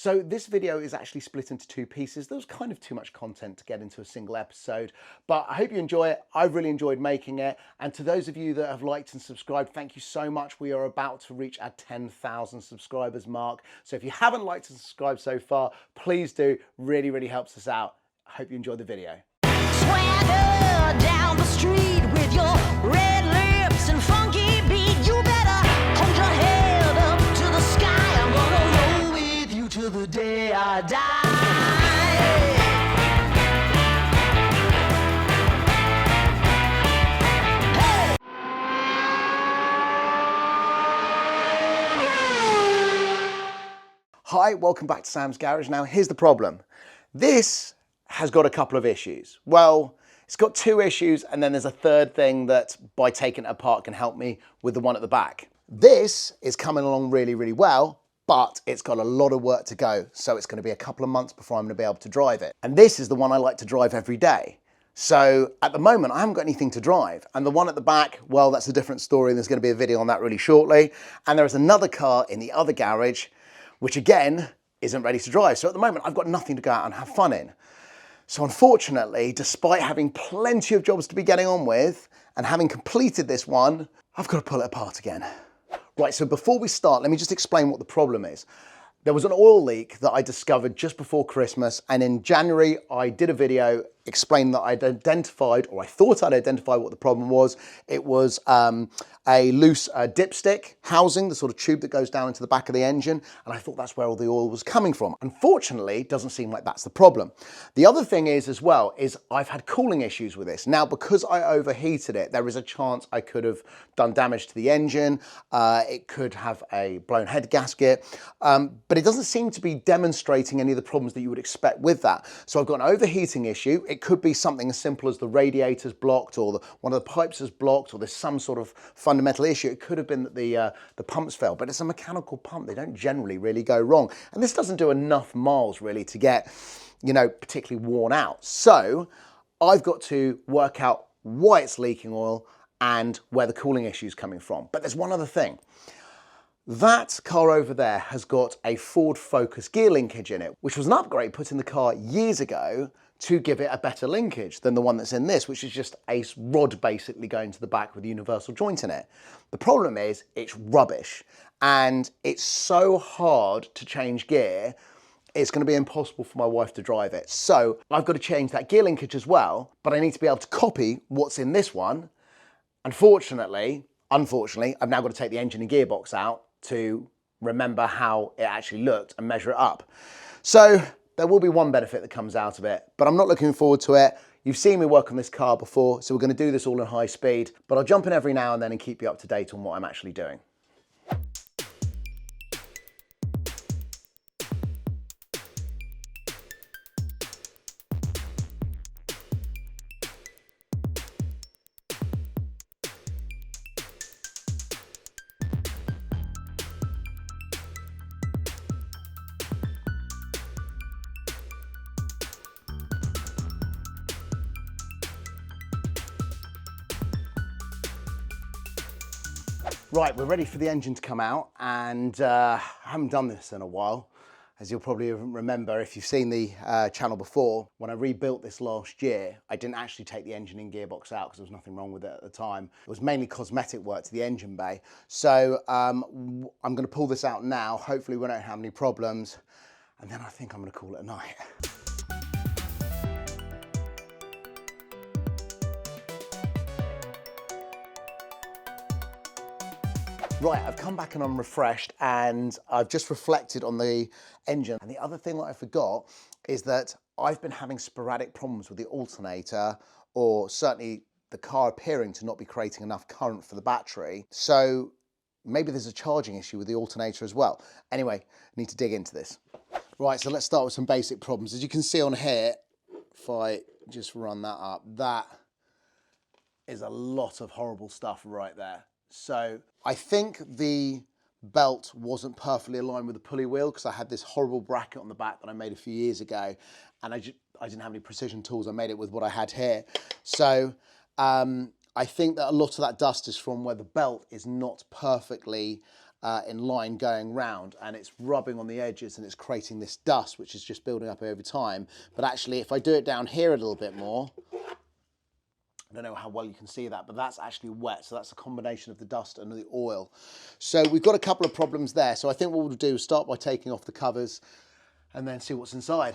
So this video is actually split into two pieces. There was kind of too much content to get into a single episode, but I hope you enjoy it. I've really enjoyed making it. And to those of you that have liked and subscribed, thank you so much. We are about to reach our 10,000 subscribers mark. So if you haven't liked and subscribed so far, please do. Really, really helps us out. I hope you enjoy the video. Swagger down the street with your red lips and funky beat. You better hold your head up to the sky. I'm gonna roll with you till the day I die. Hi, welcome back to Sam's Garage. Now, here's the problem. This has got a couple of issues. Well, it's got two issues, and then there's a third thing that by taking it apart can help me with the one at the back. This is coming along really, really well, but it's got a lot of work to go. So it's going to be a couple of months before I'm going to be able to drive it. And this is the one I like to drive every day. So at the moment, I haven't got anything to drive. And the one at the back, well, that's a different story. There's going to be a video on that really shortly. And there is another car in the other garage, which again, isn't ready to drive. So at the moment, I've got nothing to go out and have fun in. So unfortunately, despite having plenty of jobs to be getting on with and having completed this one, I've got to pull it apart again. Right, so before we start, let me just explain what the problem is. There was an oil leak that I discovered just before Christmas, and in January, I did a video explaining that I'd identified, or I thought I'd identified what the problem was. It was a loose dipstick housing, the sort of tube that goes down into the back of the engine, and I thought that's where all the oil was coming from. Unfortunately, it doesn't seem like that's the problem. The other thing is as well, is I've had cooling issues with this. Now, because I overheated it, there is a chance I could have done damage to the engine. It could have a blown head gasket, but it doesn't seem to be demonstrating any of the problems that you would expect with that. So I've got an overheating issue. It could be something as simple as the radiator's blocked, or one of the pipes is blocked, or there's some sort of fundamental issue. It could have been that the pumps failed, but it's a mechanical pump. They don't generally really go wrong. And this doesn't do enough miles really to get, you know, particularly worn out. So I've got to work out why it's leaking oil and where the cooling issue is coming from. But there's one other thing. That car over there has got a Ford Focus gear linkage in it, which was an upgrade put in the car years ago to give it a better linkage than the one that's in this, which is just a rod basically going to the back with a universal joint in it. The problem is it's rubbish, and it's so hard to change gear, it's going to be impossible for my wife to drive it. So I've got to change that gear linkage as well, but I need to be able to copy what's in this one. Unfortunately, I've now got to take the engine and gearbox out to remember how it actually looked and measure it up. So there will be one benefit that comes out of it, but I'm not looking forward to it. You've seen me work on this car before, so we're going to do this all in high speed, but I'll jump in every now and then and keep you up to date on what I'm actually doing. Right, we're ready for the engine to come out, and I haven't done this in a while. As you'll probably remember if you've seen the channel before, when I rebuilt this last year, I didn't actually take the engine and gearbox out because there was nothing wrong with it at the time. It was mainly cosmetic work to the engine bay. So I'm going to pull this out now. Hopefully we don't have any problems, and then I think I'm going to call it a night. Right, I've come back and I'm refreshed, and I've just reflected on the engine. And the other thing that I forgot is that I've been having sporadic problems with the alternator, or certainly the car appearing to not be creating enough current for the battery. So maybe there's a charging issue with the alternator as well. Anyway, I need to dig into this. Right, so let's start with some basic problems. As you can see on here, if I just run that up, that is a lot of horrible stuff right there. So I think the belt wasn't perfectly aligned with the pulley wheel, because I had this horrible bracket on the back that I made a few years ago, and I didn't have any precision tools. I made it with what I had here. So I think that a lot of that dust is from where the belt is not perfectly in line going round, and it's rubbing on the edges and it's creating this dust which is just building up over time. But actually, if I do it down here a little bit more, I don't know how well you can see that, but that's actually wet. So that's a combination of the dust and the oil. So we've got a couple of problems there. So I think what we'll do is start by taking off the covers and then see what's inside.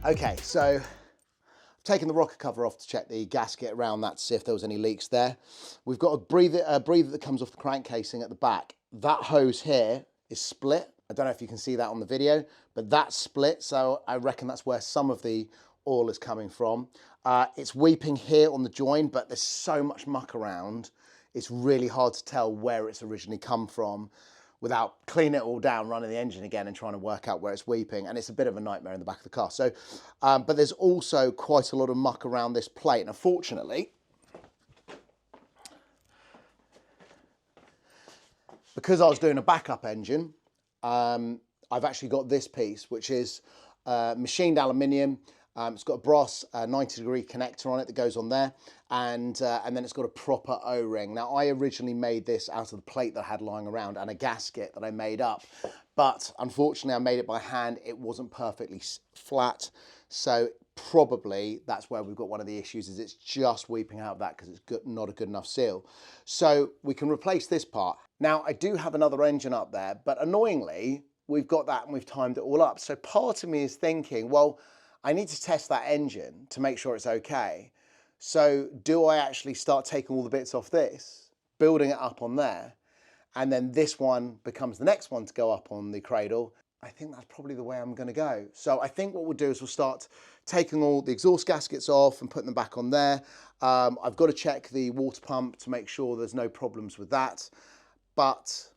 Okay, so I've taken the rocker cover off to check the gasket around that to see if there was any leaks there. We've got a breather that comes off the crank casing at the back. That hose here is split. I don't know if you can see that on the video, but that's split, so I reckon that's where some of the oil is coming from. It's weeping here on the join, but there's so much muck around, it's really hard to tell where it's originally come from without cleaning it all down, running the engine again and trying to work out where it's weeping. And it's a bit of a nightmare in the back of the car. So, but there's also quite a lot of muck around this plate. And unfortunately, because I was doing a backup engine, I've actually got this piece, which is machined aluminium. It's got a brass 90-degree connector on it that goes on there, and then it's got a proper O-ring. Now, I originally made this out of the plate that I had lying around and a gasket that I made up, but unfortunately I made it by hand. It wasn't perfectly flat, so probably that's where we've got one of the issues, is it's just weeping out of that because it's not a good enough seal. So we can replace this part. Now, I do have another engine up there, but annoyingly, we've got that and we've timed it all up. So part of me is thinking, well, I need to test that engine to make sure it's okay. So do I actually start taking all the bits off this, building it up on there, and then this one becomes the next one to go up on the cradle? I think that's probably the way I'm going to go. So I think what we'll do is we'll start taking all the exhaust gaskets off and putting them back on there. I've got to check the water pump to make sure there's no problems with that. But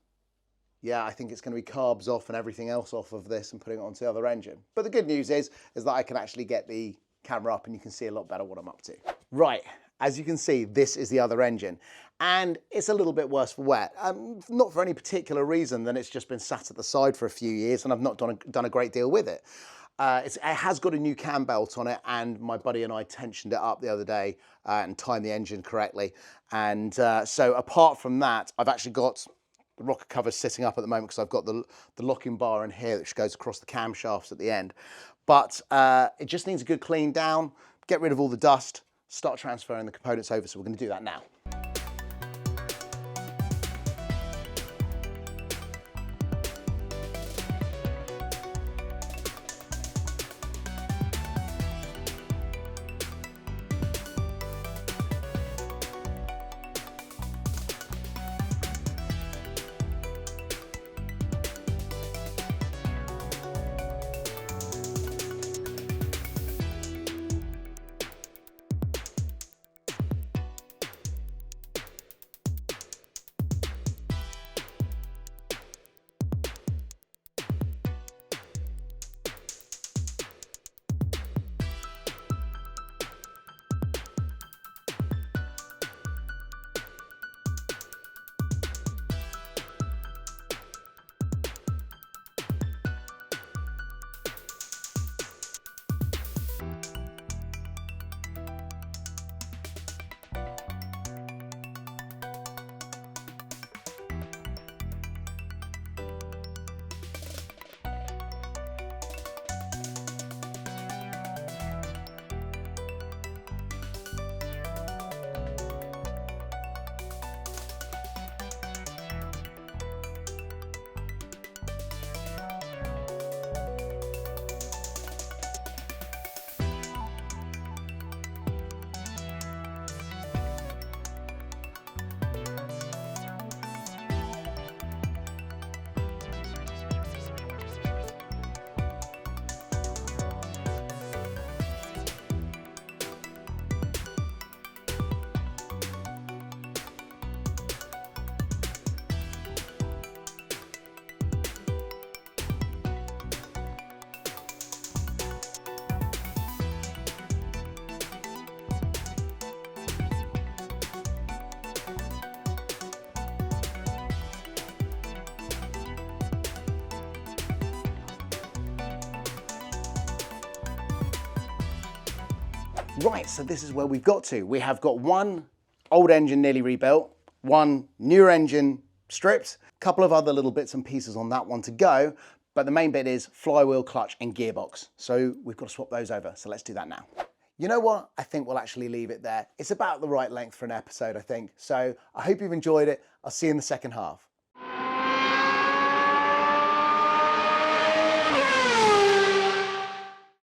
yeah, I think it's going to be carbs off and everything else off of this and putting it onto the other engine. But the good news is that I can actually get the camera up and you can see a lot better what I'm up to. Right, as you can see, this is the other engine. And it's a little bit worse for wear. Not for any particular reason than it's just been sat at the side for a few years and I've not done a great deal with it. It has got a new cam belt on it, and my buddy and I tensioned it up the other day and timed the engine correctly. And so apart from that, I've actually got the rocker cover sitting up at the moment because I've got the locking bar in here which goes across the camshafts at the end. But it just needs a good clean down, get rid of all the dust, start transferring the components over. So we're going to do that now. Right, so this is where we've got to. We have got one old engine nearly rebuilt, one newer engine stripped, a couple of other little bits and pieces on that one to go, but the main bit is flywheel, clutch and gearbox. So we've got to swap those over, so let's do that now. You know what? I think we'll actually leave it there. It's about the right length for an episode, I think. So I hope you've enjoyed it. I'll see you in the second half.